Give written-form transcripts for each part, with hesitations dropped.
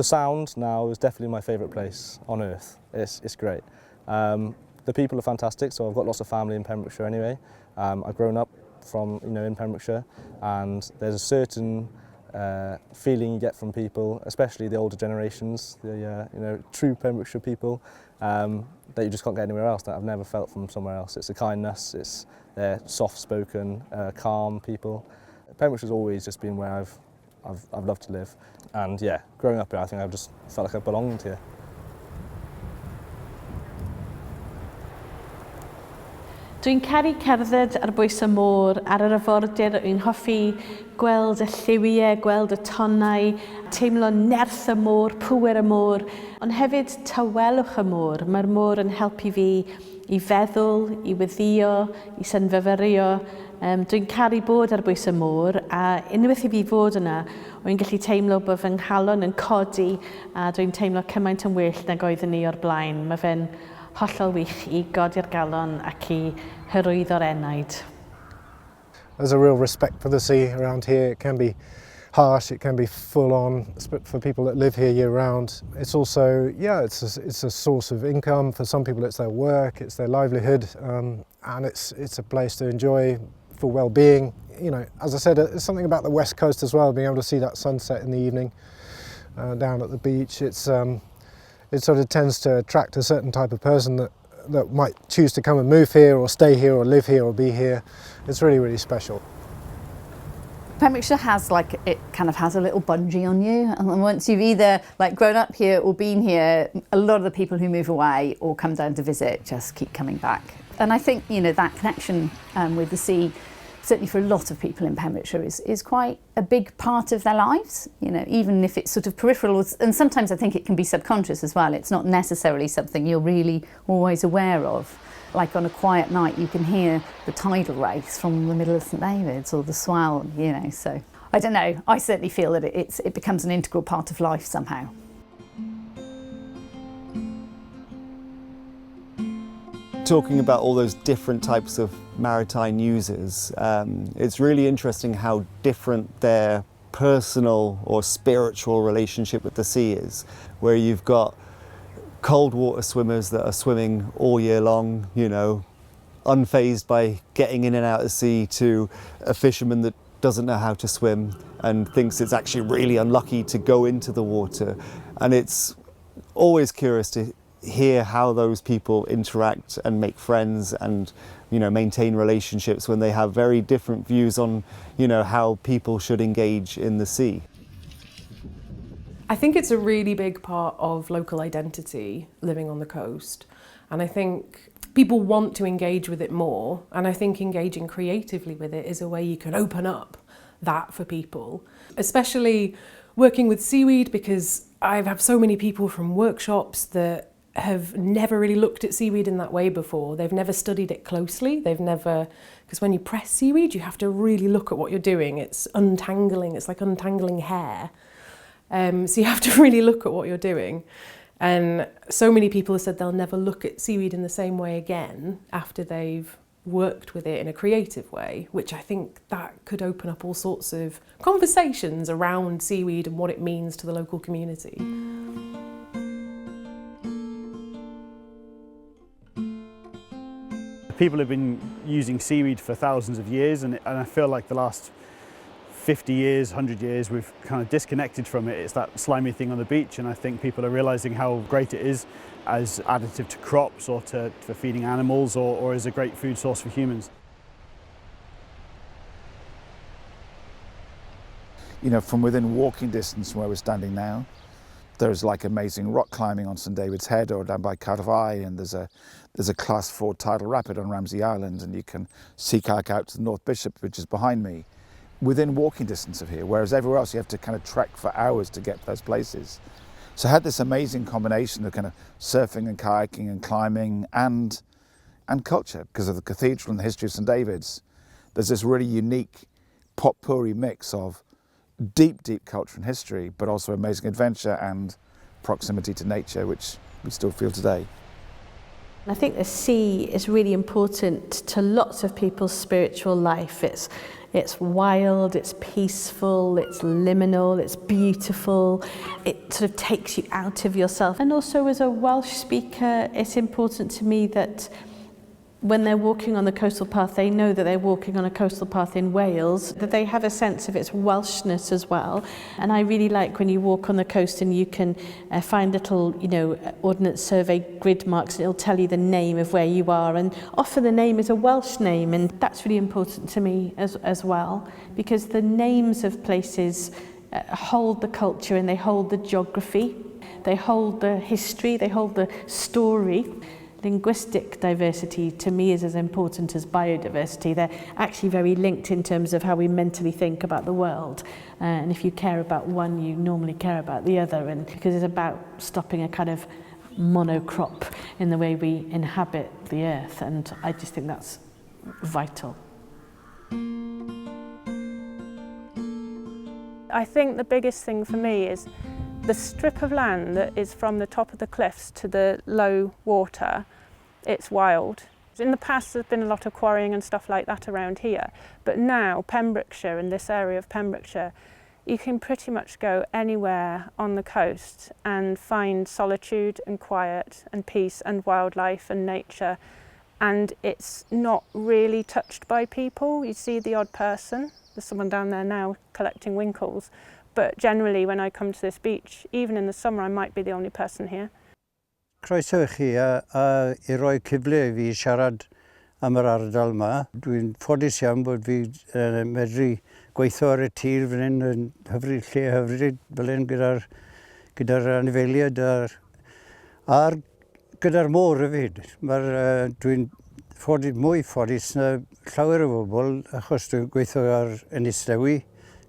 The sound now is definitely my favourite place on earth. It's great. The people are fantastic, so I've got lots of family in Pembrokeshire anyway. I've grown up from in Pembrokeshire, and there's a certain feeling you get from people, especially the older generations, the true Pembrokeshire people, that you just can't get anywhere else, that I've never felt from somewhere else. It's a kindness, they're soft-spoken, calm people. Pembrokeshire's always just been where I've loved to live, and yeah, growing up here, I think I've just felt like I belonged here. Dwi'n caru cerdded ar bwys y môr, ar yr arfordur. Dwi'n hoffi gweld y lliwiau, gweld y tonnau, teimlo nerth y môr, pŵer y môr, ond hefyd tawelwch y môr. Mae'r môr yn helpu fi i feddwl, i weddio, i synfyfyrio. Dwi'n caru bod ar bwys y môr, a unwaith i fi fod yna, wy'n gallu teimlo bod fy nghalon yn codi, a dwi'n teimlo cymaint yn well nag oeddwn ni o'r blaen. Mae fe'n hollol wych i godi'r galon ac i hyrwyddo'r enaid. There's a real respect for the sea around here. It can be harsh, it can be full on, but for people that live here year round, it's also, it's a source of income. For some people it's their work, it's their livelihood, and it's a place to enjoy for well-being. As I said, it's something about the west coast as well, being able to see that sunset in the evening down at the beach. It sort of tends to attract a certain type of person that might choose to come and move here or stay here or live here or be here. It's really, really special. Pembrokeshire has it kind of has a little bungee on you, and once you've either grown up here or been here, a lot of the people who move away or come down to visit just keep coming back. And I think that connection with the sea, certainly for a lot of people in Pembrokeshire, is quite a big part of their lives, even if it's sort of peripheral, and sometimes I think it can be subconscious as well. It's not necessarily something you're really always aware of. Like on a quiet night, you can hear the tidal race from the middle of St David's or the swell, so I don't know, I certainly feel that it becomes an integral part of life somehow. Talking about all those different types of maritime users, it's really interesting how different their personal or spiritual relationship with the sea is, where you've got cold water swimmers that are swimming all year long, unfazed by getting in and out of the sea, to a fisherman that doesn't know how to swim and thinks it's actually really unlucky to go into the water. And it's always curious to hear how those people interact and make friends and maintain relationships when they have very different views on how people should engage in the sea. I think it's a really big part of local identity living on the coast, and I think people want to engage with it more, and I think engaging creatively with it is a way you can open up that for people, especially working with seaweed, because I've had so many people from workshops that have never really looked at seaweed in that way before. They've never studied it closely. Because when you press seaweed, you have to really look at what you're doing. It's untangling, it's like untangling hair. So you have to really look at what you're doing. And so many people have said they'll never look at seaweed in the same way again after they've worked with it in a creative way, which I think that could open up all sorts of conversations around seaweed and what it means to the local community. People have been using seaweed for thousands of years, and I feel like the last 50 years, 100 years, we've kind of disconnected from it. It's that slimy thing on the beach, and I think people are realising how great it is as additive to crops or for feeding animals or as a great food source for humans. From within walking distance from where we're standing now, there's amazing rock climbing on St David's Head or down by Carfai, and there's a class 4 tidal rapid on Ramsey Island, and you can sea kayak out to the North Bishop, which is behind me, within walking distance of here, whereas everywhere else you have to kind of trek for hours to get to those places. So I had this amazing combination of kind of surfing and kayaking and climbing and culture, because of the cathedral and the history of St David's. There's this really unique potpourri mix of deep culture and history, but also amazing adventure and proximity to nature, which we still feel today. I think the sea is really important to lots of people's spiritual life. It's wild, it's peaceful, it's liminal, it's beautiful. It sort of takes you out of yourself. And also as a Welsh speaker, it's important to me that when they're walking on the coastal path, they know that they're walking on a coastal path in Wales, that they have a sense of its Welshness as well. And I really like when you walk on the coast and you can find little, Ordnance Survey grid marks, and it'll tell you the name of where you are. And often the name is a Welsh name, and that's really important to me as well, because the names of places hold the culture and they hold the geography, they hold the history, they hold the story. Linguistic diversity to me is as important as biodiversity. They're actually very linked in terms of how we mentally think about the world. And if you care about one, you normally care about the other. And because it's about stopping a kind of monocrop in the way we inhabit the earth. And I just think that's vital. I think the biggest thing for me is the strip of land that is from the top of the cliffs to the low water. It's wild. In the past there's been a lot of quarrying and stuff like that around here, but now Pembrokeshire, in this area of Pembrokeshire, you can pretty much go anywhere on the coast and find solitude and quiet and peace and wildlife and nature, and it's not really touched by people. You see the odd person, there's someone down there now collecting winkles, but generally when I come to this beach, even in the summer, I might be the only person here. Croeso I chi I roi cyfle I fi siarad am yr ardal yma. Dwi'n ffodus iawn bod fi medru gweithio ar y tir fan hyn yn lle hyfryd fel hyn gyda'r anifeiliaid a'r gyda'r môr hefyd. Dwi'n mwy ffodus na llawer o bobl achos dwi'n gweithio ar Ynys Dewi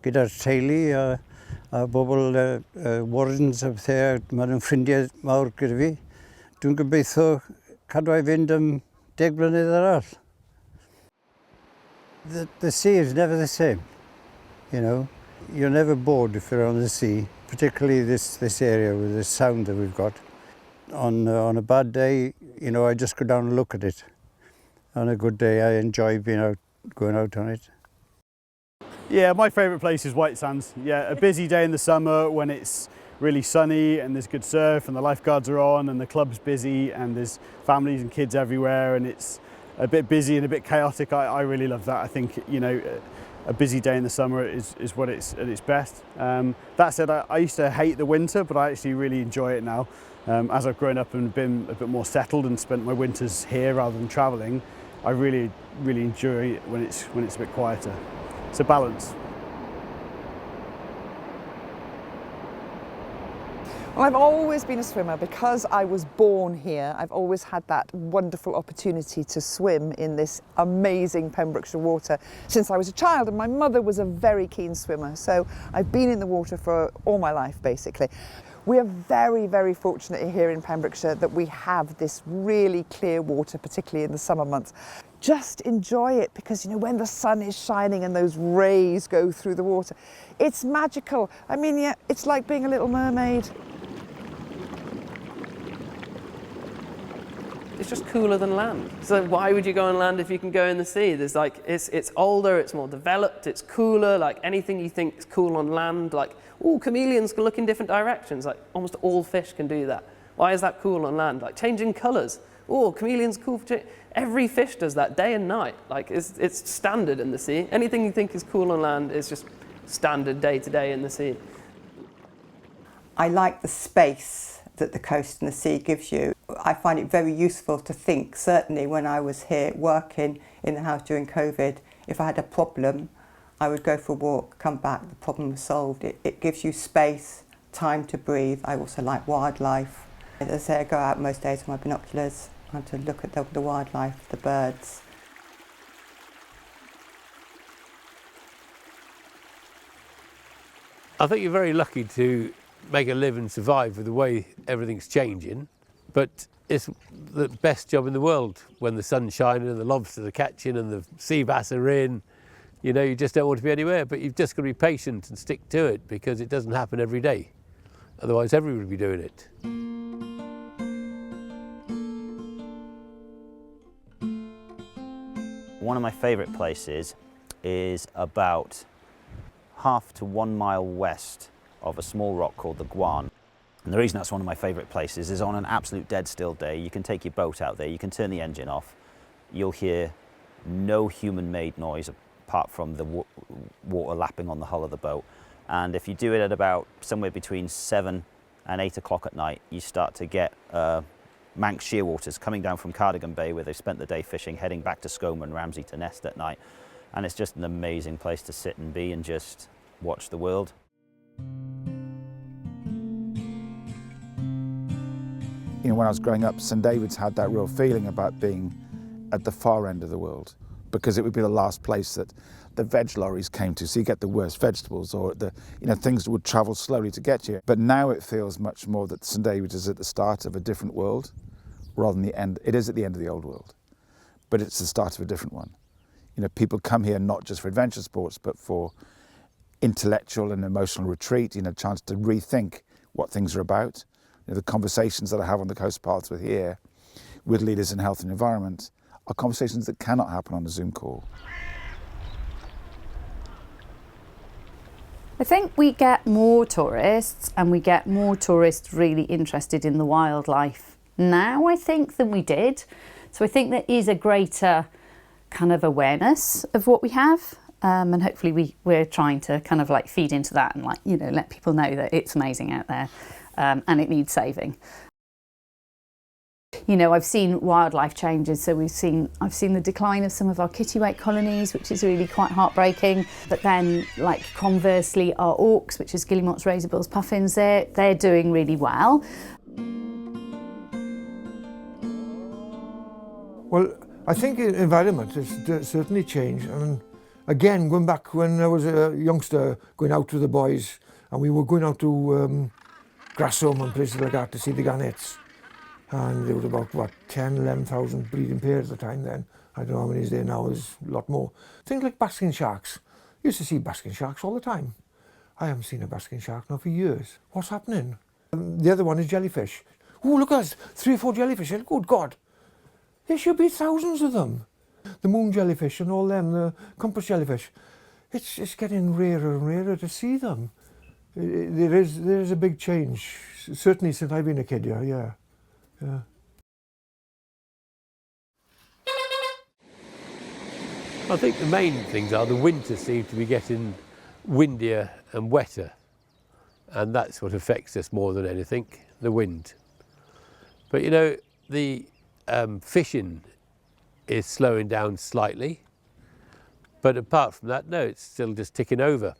gyda'r teulu a bobl wardens a bethau, maen nhw'n ffrindiau mawr gyda fi. Dwi'n gobeithio cadw I fynd am 10 blynedd arall. The sea is never the same, You're never bored if you're on the sea, particularly this area with the sound that we've got. On a bad day, I just go down and look at it. On a good day, I enjoy going out on it. Yeah, my favourite place is White Sands. Yeah, a busy day in the summer when it's really sunny and there's good surf and the lifeguards are on and the club's busy and there's families and kids everywhere and it's a bit busy and a bit chaotic. I really love that. I think, a busy day in the summer is what it's at its best. That said, I used to hate the winter, but I actually really enjoy it now. As I've grown up and been a bit more settled and spent my winters here rather than travelling, I really enjoy it when it's a bit quieter. It's a balance. Well, I've always been a swimmer because I was born here. I've always had that wonderful opportunity to swim in this amazing Pembrokeshire water since I was a child, and my mother was a very keen swimmer, so I've been in the water for all my life basically. We are very, very fortunate here in Pembrokeshire that we have this really clear water, particularly in the summer months. Just enjoy it because, when the sun is shining and those rays go through the water, it's magical. I mean, yeah, it's like being a little mermaid. It's just cooler than land. So why would you go on land if you can go in the sea? There's it's older, it's more developed, it's cooler, anything you think is cool on land, chameleons can look in different directions, almost all fish can do that. Why is that cool on land? Changing colours. Chameleons cool for every fish does that day and night. It's standard in the sea. Anything you think is cool on land is just standard day to day in the sea. I like the space that the coast and the sea gives you. I find it very useful to think, certainly when I was here working in the house during COVID, if I had a problem, I would go for a walk, come back, the problem was solved. It gives you space, time to breathe. I also like wildlife. As I say, I go out most days with my binoculars and to look at the wildlife, the birds. I think you're very lucky to make a live and survive with the way everything's changing, but it's the best job in the world when the sun's shining and the lobsters are catching and the sea bass are in. You just don't want to be anywhere, but you've just got to be patient and stick to it because it doesn't happen every day. Otherwise, everyone would be doing it. One of my favourite places is about half to 1 mile west of a small rock called the Gwan. And the reason that's one of my favourite places is on an absolute dead still day, you can take your boat out there, you can turn the engine off, you'll hear no human-made noise apart from the water lapping on the hull of the boat. And if you do it at about somewhere between 7 and 8 o'clock at night, you start to get Manx shearwaters coming down from Cardigan Bay where they've spent the day fishing, heading back to Scone and Ramsey to nest at night. And it's just an amazing place to sit and be and just watch the world. You know, when I was growing up, St David's had that real feeling about being at the far end of the world, because it would be the last place that the veg lorries came to, so you get the worst vegetables, or the things that would travel slowly to get you. But now it feels much more that St David's is at the start of a different world, rather than the end. It is at the end of the old world, but it's the start of a different one. You know, people come here not just for adventure sports, but for intellectual and emotional retreat, a chance to rethink what things are about. The conversations that I have on the coast paths with leaders in health and environment are conversations that cannot happen on a Zoom call. I think we get more tourists, and we get more tourists really interested in the wildlife now, I think, than we did. So I think there is a greater kind of awareness of what we have, and hopefully we're trying to kind of like feed into that and let people know that it's amazing out there. And it needs saving. I've seen wildlife changes, so I've seen the decline of some of our kittiwake colonies, which is really quite heartbreaking. But then, conversely, our auks, which is guillemots, razorbills, puffins, they're doing really well. Well, I think environment has certainly changed. I mean, again, going back when I was a youngster, going out with the boys, and we were going out to Grassham and places like that to see the gannets, and there was about 10, 11,000 breeding pairs at the time then. I don't know how many is there now, there's a lot more. Things like basking sharks. You used to see basking sharks all the time. I haven't seen a basking shark now for years. What's happening? The other one is jellyfish. Oh, look at us, 3 or 4 jellyfish. Good God, there should be thousands of them. The moon jellyfish and all them, the compass jellyfish. It's getting rarer and rarer to see them. There is a big change, certainly since I've been a kid, yeah. I think the main things are the winters seem to be getting windier and wetter, and that's what affects us more than anything, the wind. But the fishing is slowing down slightly, but apart from that, no, it's still just ticking over.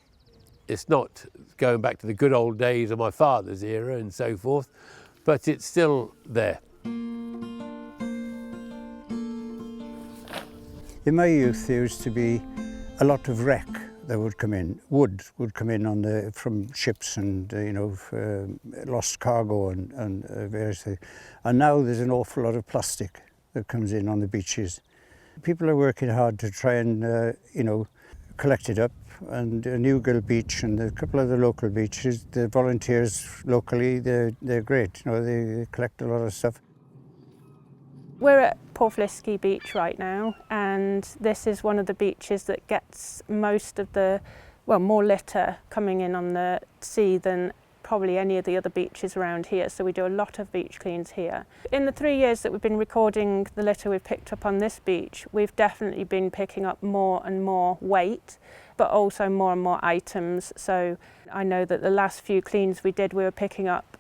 It's not going back to the good old days of my father's era and so forth, but it's still there. In my youth, there used to be a lot of wreck that would come in. Wood would come in from ships and, lost cargo and various things. And now there's an awful lot of plastic that comes in on the beaches. People are working hard to try and, collect it up. And Newgill Beach and a couple of the local beaches, the volunteers locally, they're great. They collect a lot of stuff. We're at Portflisky Beach right now, and this is one of the beaches that gets most of more litter coming in on the sea than probably any of the other beaches around here, so we do a lot of beach cleans here. In the 3 years that we've been recording the litter we've picked up on this beach, we've definitely been picking up more and more weight, but also more and more items. So I know that the last few cleans we did, we were picking up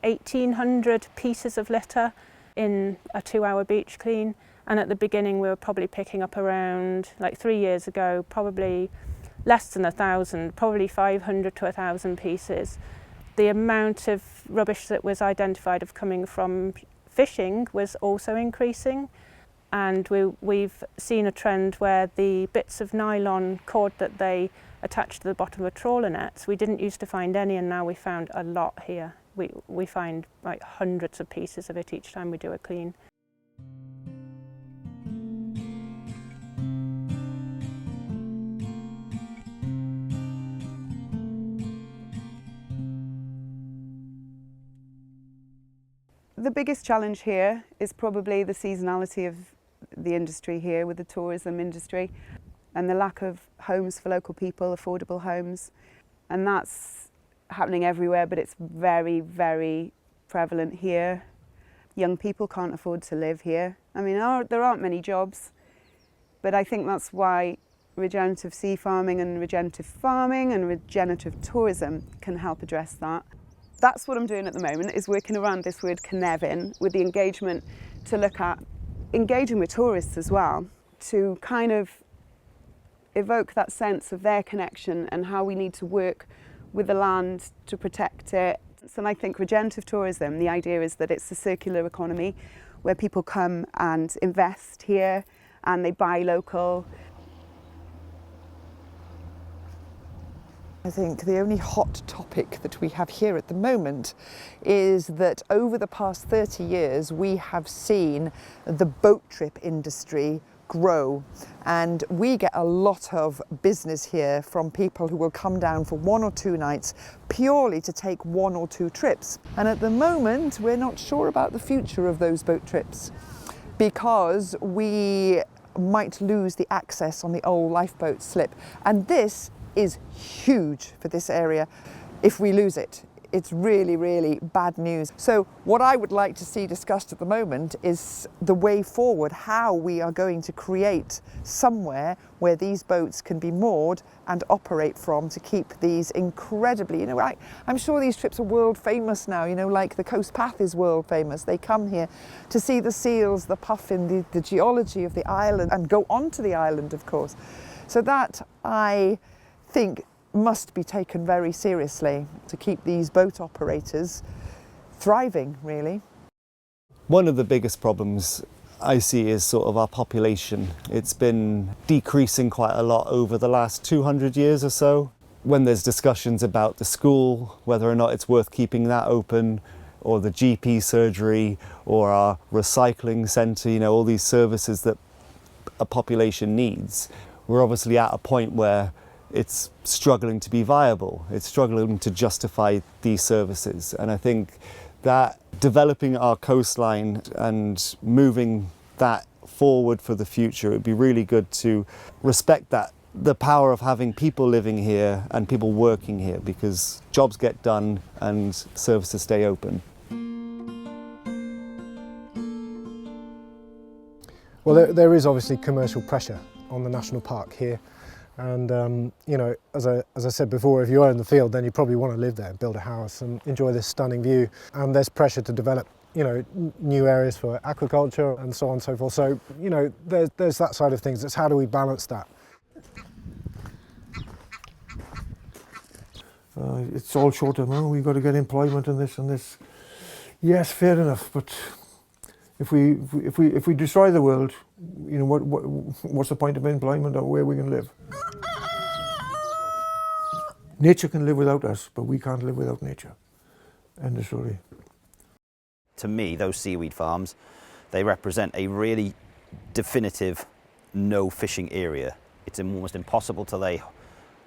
1,800 pieces of litter in a 2-hour beach clean, and at the beginning we were probably picking up around, 3 years ago, probably less than 1,000, probably 500 to 1,000 pieces. The amount of rubbish that was identified of coming from fishing was also increasing, and we've seen a trend where the bits of nylon cord that they attach to the bottom of trawler nets, we didn't used to find any, and now we found a lot here. We find hundreds of pieces of it each time we do a clean. The biggest challenge here is probably the seasonality of the industry here with the tourism industry. and the lack of homes for local people, affordable homes. And that's happening everywhere, but it's very, very prevalent here. Young people can't afford to live here. I mean, there aren't many jobs, but I think that's why regenerative sea farming and regenerative tourism can help address that. That's what I'm doing at the moment, is working around this word cynefin with the engagement to look at engaging with tourists as well, to kind of evoke that sense of their connection and how we need to work with the land to protect it. So I think regenerative tourism, the idea is that it's a circular economy where people come and invest here and they buy local. I think the only hot topic that we have here at the moment is that over the past 30 years we have seen the boat trip industry grow, and we get a lot of business here from people who will come down for 1 or 2 nights purely to take 1 or 2 trips. And at the moment we're not sure about the future of those boat trips because we might lose the access on the old lifeboat slip, and this is huge for this area. If we lose it, it's really, really bad news. So what I would like to see discussed at the moment is the way forward, how we are going to create somewhere where these boats can be moored and operate from to keep these incredibly, I'm sure these trips are world famous now, like the Coast Path is world famous. They come here to see the seals, the puffin, the geology of the island, and go onto the island, of course. So that, I think, must be taken very seriously to keep these boat operators thriving, really. One of the biggest problems I see is sort of our population. It's been decreasing quite a lot over the last 200 years or so. When there's discussions about the school, whether or not it's worth keeping that open, or the GP surgery, or our recycling centre, all these services that a population needs, we're obviously at a point where it's struggling to be viable. It's struggling to justify these services. And I think that developing our coastline and moving that forward for the future, it would be really good to respect that, the power of having people living here and people working here, because jobs get done and services stay open. Well, there is obviously commercial pressure on the national park here. And as I said before, if you own the field, then you probably want to live there, build a house and enjoy this stunning view. And there's pressure to develop, new areas for aquaculture and so on and so forth. So, there's that side of things. It's how do we balance that? It's all short term. We've got to get employment in this and this. Yes, fair enough. But if we destroy the world, what's the point of employment or where we can live? Nature can live without us, but we can't live without nature. End of story. To me, those seaweed farms, they represent a really definitive no fishing area. It's almost impossible to lay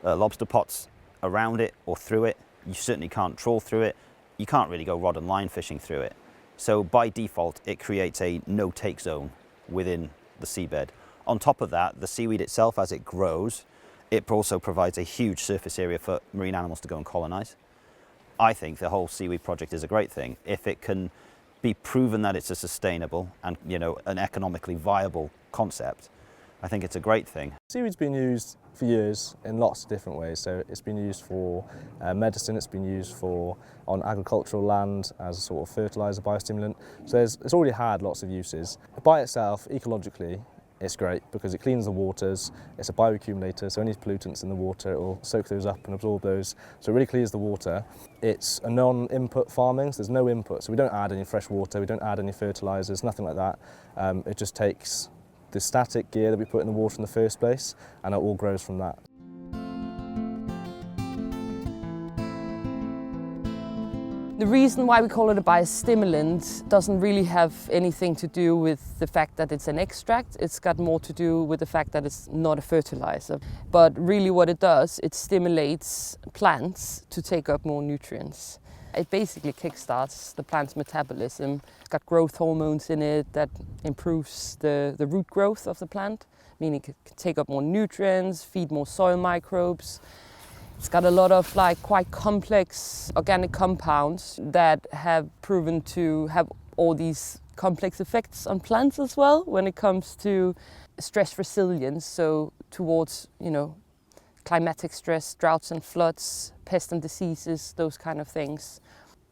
lobster pots around it or through it. You certainly can't trawl through it. You can't really go rod and line fishing through it. So by default, it creates a no-take zone within the seabed. On top of that, the seaweed itself, as it grows, it also provides a huge surface area for marine animals to go and colonize. I think the whole seaweed project is a great thing if it can be proven that it's a sustainable and an economically viable concept. I think it's a great thing. Seaweed's been used for years in lots of different ways. So it's been used for medicine, it's been used on agricultural land as a sort of fertiliser, biostimulant. So it's already had lots of uses. By itself, ecologically, it's great because it cleans the waters, it's a bioaccumulator, so any pollutants in the water, it will soak those up and absorb those, so it really clears the water. It's a non-input farming, so there's no input, so we don't add any fresh water, we don't add any fertilisers, nothing like that. It just takes the static gear that we put in the water in the first place, and it all grows from that. The reason why we call it a biostimulant doesn't really have anything to do with the fact that it's an extract. It's got more to do with the fact that it's not a fertilizer. But really what it does, it stimulates plants to take up more nutrients. It basically kickstarts the plant's metabolism. It's got growth hormones in it that improves the root growth of the plant, meaning it can take up more nutrients, feed more soil microbes. It's got a lot of like quite complex organic compounds that have proven to have all these complex effects on plants as well when it comes to stress resilience, so towards, you know, climatic stress, droughts and floods, pests and diseases, those kind of things.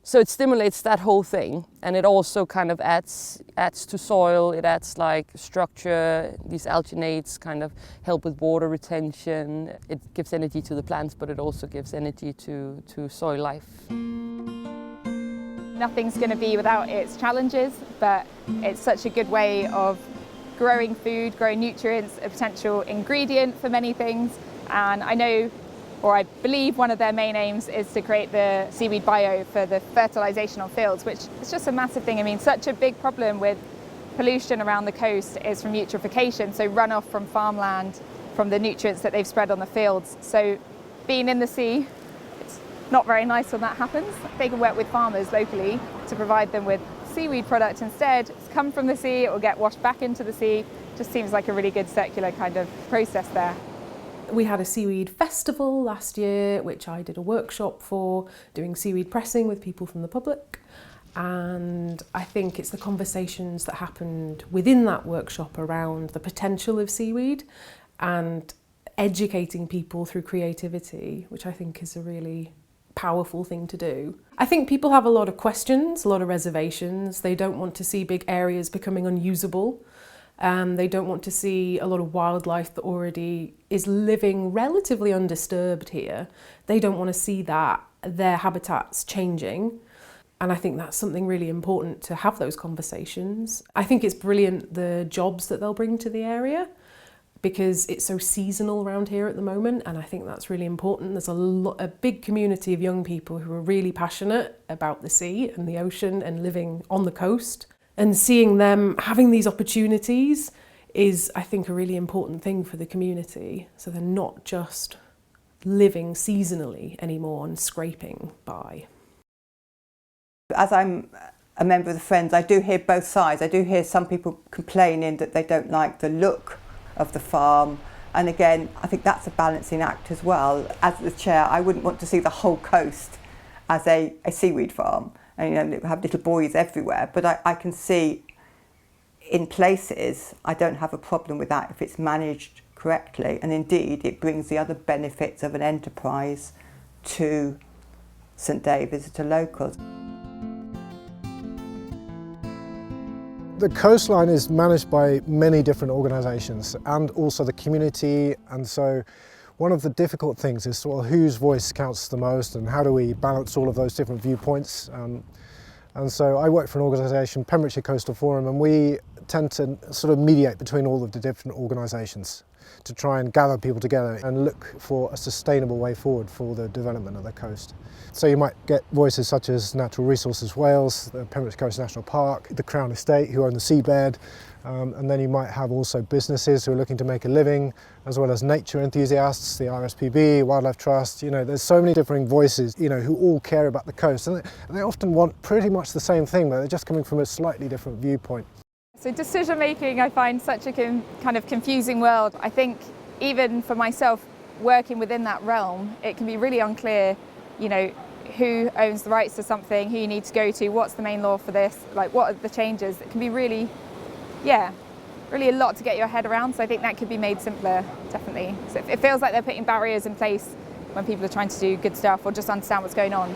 So it stimulates that whole thing, and it also kind of adds to soil, it adds like structure, these alginates kind of help with water retention, it gives energy to the plants, but it also gives energy to soil life. Nothing's going to be without its challenges, but it's such a good way of growing food, growing nutrients, a potential ingredient for many things. And I know, or I believe one of their main aims is to create the seaweed bio for the fertilisation on fields, which is just a massive thing. I mean, such a big problem with pollution around the coast is from eutrophication, so runoff from farmland, from the nutrients that they've spread on the fields. So being in the sea, it's not very nice when that happens. They can work with farmers locally to provide them with seaweed product instead. It's come from the sea, it will get washed back into the sea. Just seems like a really good circular kind of process there. We had a seaweed festival last year, which I did a workshop for, doing seaweed pressing with people from the public. And I think it's the conversations that happened within that workshop around the potential of seaweed and educating people through creativity, which I think is a really powerful thing to do. I think people have a lot of questions, a lot of reservations. They don't want to see big areas becoming unusable. They don't want to see a lot of wildlife that already is living relatively undisturbed here. They don't want to see that, their habitats changing. And I think that's something really important to have those conversations. I think it's brilliant the jobs that they'll bring to the area, because it's so seasonal around here at the moment, and I think that's really important. There's a big community of young people who are really passionate about the sea and the ocean and living on the coast. And seeing them having these opportunities is, I think, a really important thing for the community. So they're not just living seasonally anymore and scraping by. As I'm a member of the Friends, I do hear both sides. I do hear some people complaining that they don't like the look of the farm. And again, I think that's a balancing act as well. As the chair, I wouldn't want to see the whole coast as a seaweed farm. And you know, have little buoys everywhere, but I can see in places I don't have a problem with that if it's managed correctly, and indeed it brings the other benefits of an enterprise to St David's, to locals. The coastline is managed by many different organisations and also the community, and so one of the difficult things is sort of whose voice counts the most and how do we balance all of those different viewpoints. And so I work for an organisation, Pembrokeshire Coastal Forum, and we tend to sort of mediate between all of the different organisations to try and gather people together and look for a sustainable way forward for the development of the coast. So you might get voices such as Natural Resources Wales, the Pembrokeshire Coast National Park, the Crown Estate who own the seabed, and then you might have also businesses who are looking to make a living, as well as nature enthusiasts, the RSPB, Wildlife Trust. You know, there's so many different voices, you know, who all care about the coast, and they often want pretty much the same thing, but they're just coming from a slightly different viewpoint. So decision making, I find such a kind of confusing world. I think even for myself, working within that realm, it can be really unclear, you know, who owns the rights to something, who you need to go to, what's the main law for this, like what are the changes. It can be really, really a lot to get your head around. So I think that could be made simpler, definitely. So it feels like they're putting barriers in place when people are trying to do good stuff or just understand what's going on.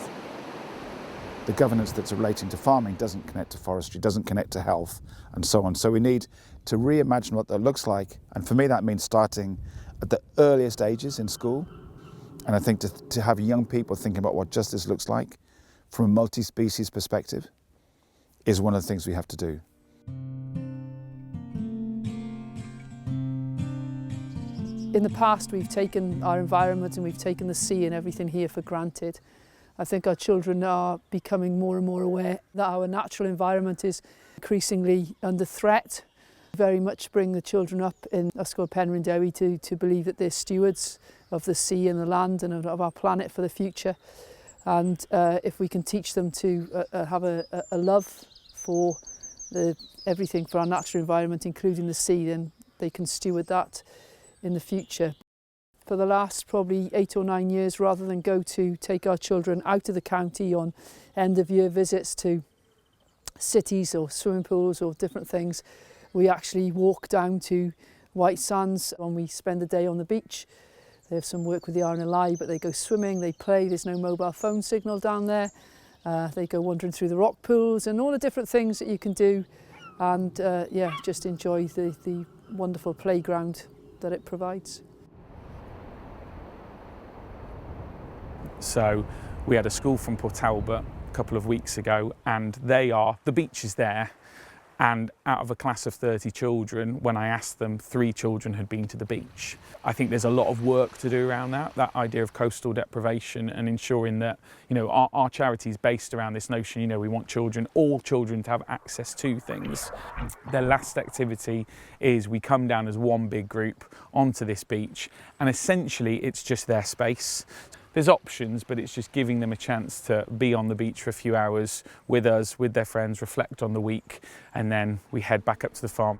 The governance that's relating to farming doesn't connect to forestry, doesn't connect to health, and so on. So we need to reimagine what that looks like. And for me, that means starting at the earliest ages in school. And I think to have young people thinking about what justice looks like from a multi-species perspective is one of the things we have to do. In the past, we've taken our environment and we've taken the sea and everything here for granted. I think our children are becoming more and more aware that our natural environment is increasingly under threat. Very much bring the children up in Ysgol Penrhyn Dewi to believe that they're stewards of the sea and the land and of our planet for the future. And if we can teach them to have a love for everything for our natural environment, including the sea, then they can steward that in the future. For the last probably 8 or 9 years, rather than take our children out of the county on end of year visits to cities or swimming pools or different things, we actually walk down to White Sands when we spend a day on the beach. They have some work with the RNLI, but they go swimming, they play, there's no mobile phone signal down there. They go wandering through the rock pools and all the different things that you can do, and just enjoy the wonderful playground that it provides. So we had a school from Port Talbot a couple of weeks ago, and the beach is there, and out of a class of 30 children, when I asked them, 3 children had been to the beach. I think there's a lot of work to do around that idea of coastal deprivation, and ensuring that, our charity is based around this notion, we want all children to have access to things. Their last activity is we come down as one big group onto this beach, and essentially it's just their space. There's options, but it's just giving them a chance to be on the beach for a few hours with us, with their friends, reflect on the week, and then we head back up to the farm.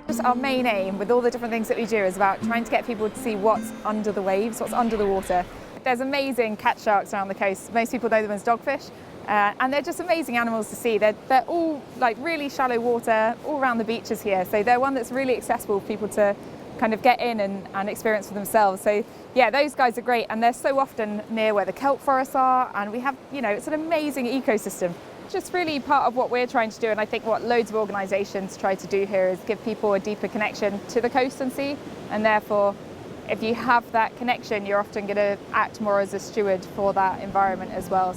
Just our main aim with all the different things that we do is about trying to get people to see what's under the waves, what's under the water. There's amazing cat sharks around the coast. Most people know them as dogfish, and they're just amazing animals to see. They're all like really shallow water all around the beaches here, so they're one that's really accessible for people to kind of get in and experience for themselves. So yeah, those guys are great, and they're so often near where the kelp forests are, and we have, it's an amazing ecosystem. Just really part of what we're trying to do, and I think what loads of organisations try to do here, is give people a deeper connection to the coast and sea, and therefore if you have that connection, you're often going to act more as a steward for that environment as well.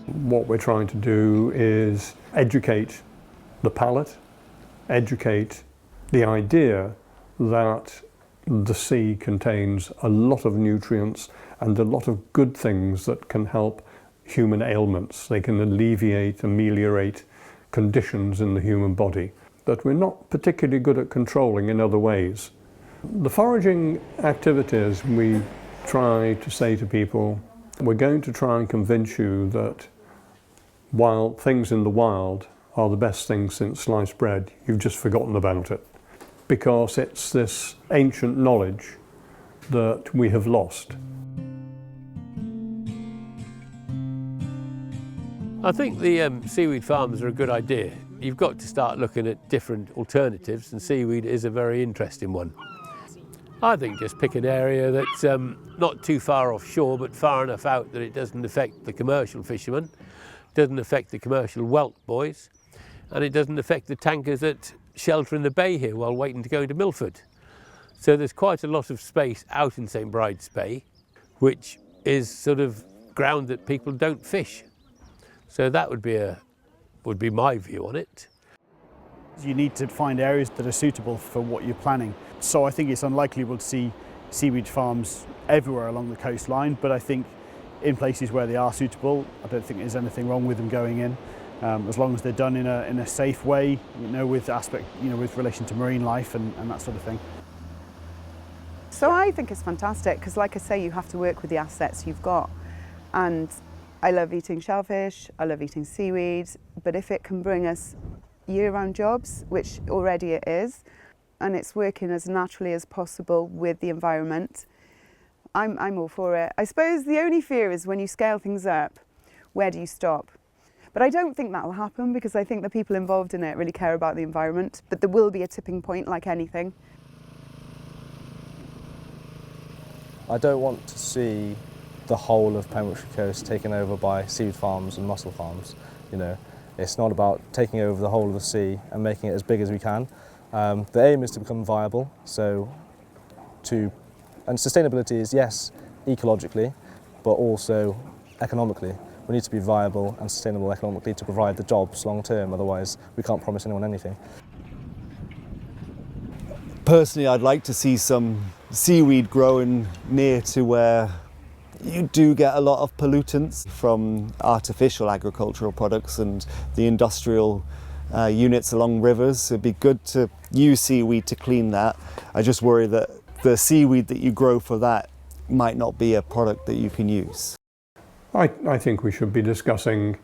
What we're trying to do is educate the palate, educate the idea that the sea contains a lot of nutrients and a lot of good things that can help human ailments. They can ameliorate conditions in the human body that we're not particularly good at controlling in other ways. The foraging activities, we try to say to people, we're going to try and convince you that while things in the wild are the best things since sliced bread, you've just forgotten about it, because it's this ancient knowledge that we have lost. I think the seaweed farms are a good idea. You've got to start looking at different alternatives, and seaweed is a very interesting one. I think just pick an area that's not too far offshore, but far enough out that it doesn't affect the commercial fishermen, doesn't affect the commercial whelk boys, and it doesn't affect the tankers that shelter in the bay here while waiting to go into Milford. So there's quite a lot of space out in St Bride's Bay, which is sort of ground that people don't fish. So that would be my view on it. You need to find areas that are suitable for what you're planning. So I think it's unlikely we'll see seaweed farms everywhere along the coastline, but I think in places where they are suitable, I don't think there's anything wrong with them going in, as long as they're done in a safe way, with relation to marine life and that sort of thing. So I think it's fantastic because, like I say, you have to work with the assets you've got. And I love eating shellfish, I love eating seaweed, but if it can bring us year-round jobs, which already it is, and it's working as naturally as possible with the environment, I'm all for it. I suppose the only fear is when you scale things up, where do you stop? But I don't think that'll happen because I think the people involved in it really care about the environment, but there will be a tipping point like anything. I don't want to see the whole of Pembrokeshire coast taken over by seaweed farms and mussel farms. It's not about taking over the whole of the sea and making it as big as we can. The aim is to become viable, and sustainability is, yes, ecologically, but also economically. We need to be viable and sustainable economically to provide the jobs long term, otherwise we can't promise anyone anything. Personally, I'd like to see some seaweed growing near to where you do get a lot of pollutants from artificial agricultural products and the industrial units along rivers. It'd be good to use seaweed to clean that. I just worry that the seaweed that you grow for that might not be a product that you can use. I think we should be discussing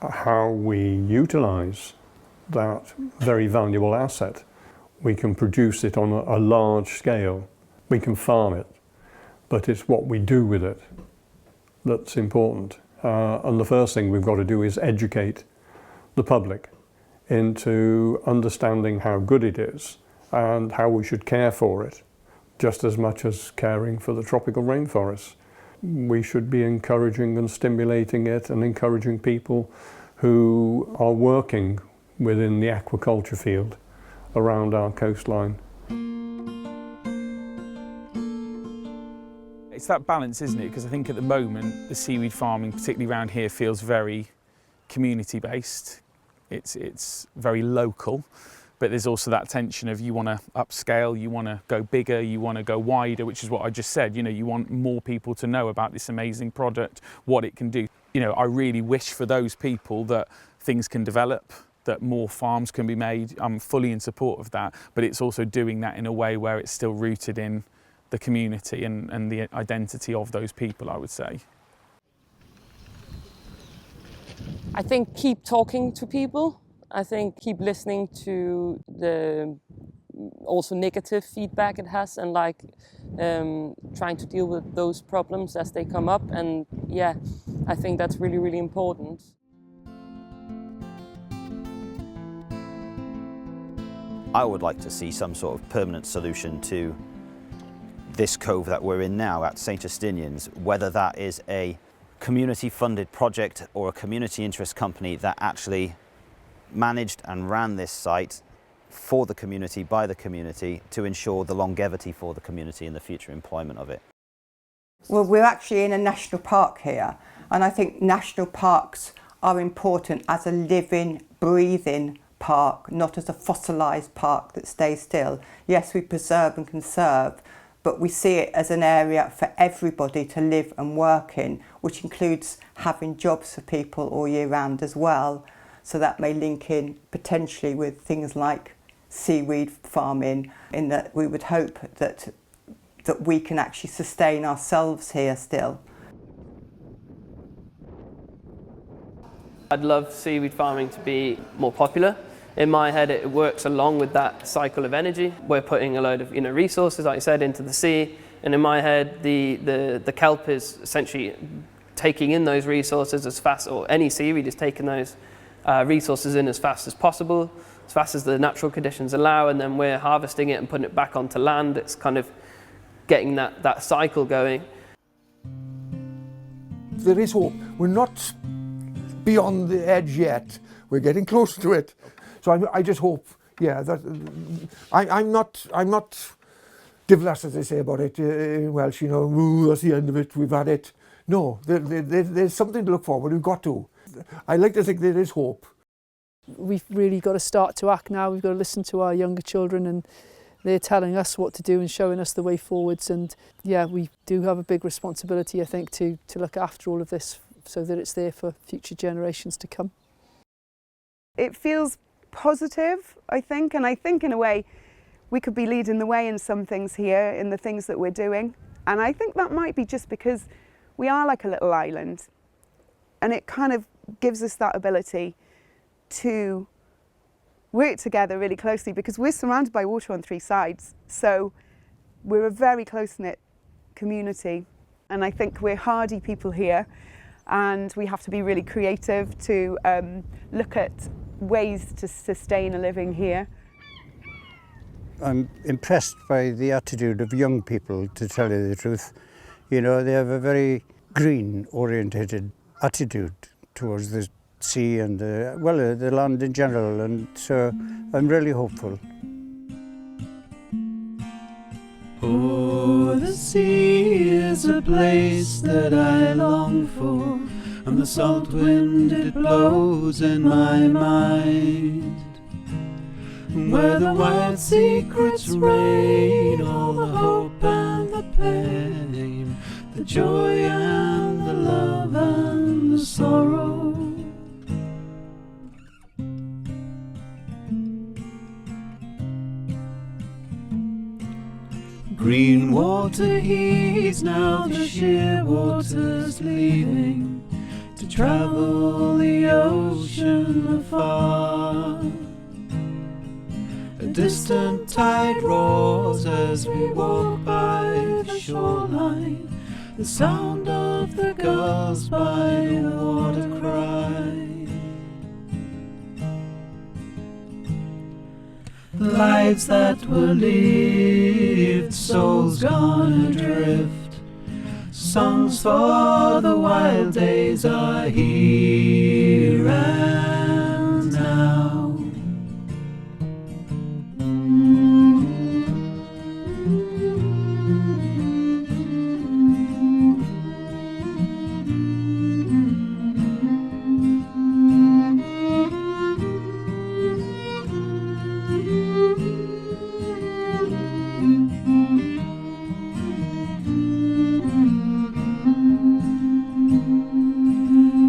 how we utilise that very valuable asset. We can produce it on a large scale. We can farm it, but it's what we do with it that's important. And the first thing we've got to do is educate the public into understanding how good it is and how we should care for it, just as much as caring for the tropical rainforests. We should be encouraging and stimulating it and encouraging people who are working within the aquaculture field around our coastline. It's that balance, isn't it? Because I think at the moment the seaweed farming, particularly around here, feels very community-based. It's very local, but there's also that tension of you want to upscale, you want to go bigger, you want to go wider, which is what I just said. You know, you want more people to know about this amazing product, what it can do. You know, I really wish for those people that things can develop, that more farms can be made. I'm fully in support of that, but it's also doing that in a way where it's still rooted in the community and the identity of those people, I would say. I think keep talking to people. I think keep listening to the also negative feedback it has, and like trying to deal with those problems as they come up. And yeah, I think that's really, really important. I would like to see some sort of permanent solution to this cove that we're in now at St Justinian's, whether that is a community-funded project or a community interest company that actually managed and ran this site for the community, by the community, to ensure the longevity for the community and the future employment of it. Well, we're actually in a national park here, and I think national parks are important as a living, breathing park, not as a fossilised park that stays still. Yes, we preserve and conserve, but we see it as an area for everybody to live and work in, which includes having jobs for people all year round as well. So that may link in potentially with things like seaweed farming, in that we would hope that we can actually sustain ourselves here still. I'd love seaweed farming to be more popular. In my head, it works along with that cycle of energy. We're putting a load of resources, like I said, into the sea, and in my head, the kelp is essentially taking in those resources as fast, or any seaweed is taking those resources in as fast as possible, as fast as the natural conditions allow, and then we're harvesting it and putting it back onto land. It's kind of getting that cycle going. There is hope. We're not beyond the edge yet. We're getting close to it. So I just hope, yeah, that I'm not divlas, as they say about it in Welsh, ooh, that's the end of it, we've had it. No, there's something to look forward, we've got to. I like to think there is hope. We've really got to start to act now. We've got to listen to our younger children, and they're telling us what to do and showing us the way forwards. And yeah, we do have a big responsibility, I think, to look after all of this so that it's there for future generations to come. It feels positive, I think, and I think in a way we could be leading the way in some things here, in the things that we're doing. And I think that might be just because we are like a little island, and it kind of gives us that ability to work together really closely, because we're surrounded by water on three sides. So we're a very close-knit community, and I think we're hardy people here, and we have to be really creative to look at ways to sustain a living here. I'm impressed by the attitude of young people, to tell you the truth. They have a very green-orientated attitude towards the sea and the land in general, and so I'm really hopeful. Oh, the sea is a place that I long for, and the salt wind it blows in my mind, where the wild secrets reign, all the hope and the pain, the joy and the love and the sorrow. Green water heeds, now the sheer water's leaving to travel the ocean afar. distant tide roars as we walk by the shoreline. The sound of the gulls by the water cry. Lives that were lived, souls gone adrift. Songs for the wild days are here and now.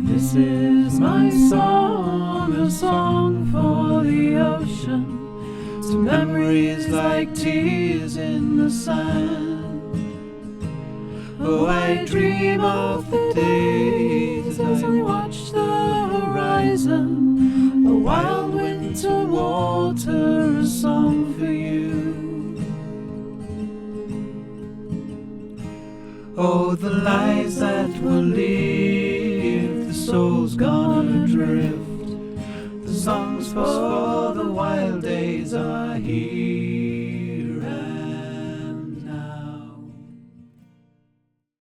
This is my song, a song for the ocean, to memories like tears in the sand. Oh, I dream of the days as I watch the horizon, a wild winter water, a song for you. Oh, the lives that were lived, the souls gone adrift, the songs for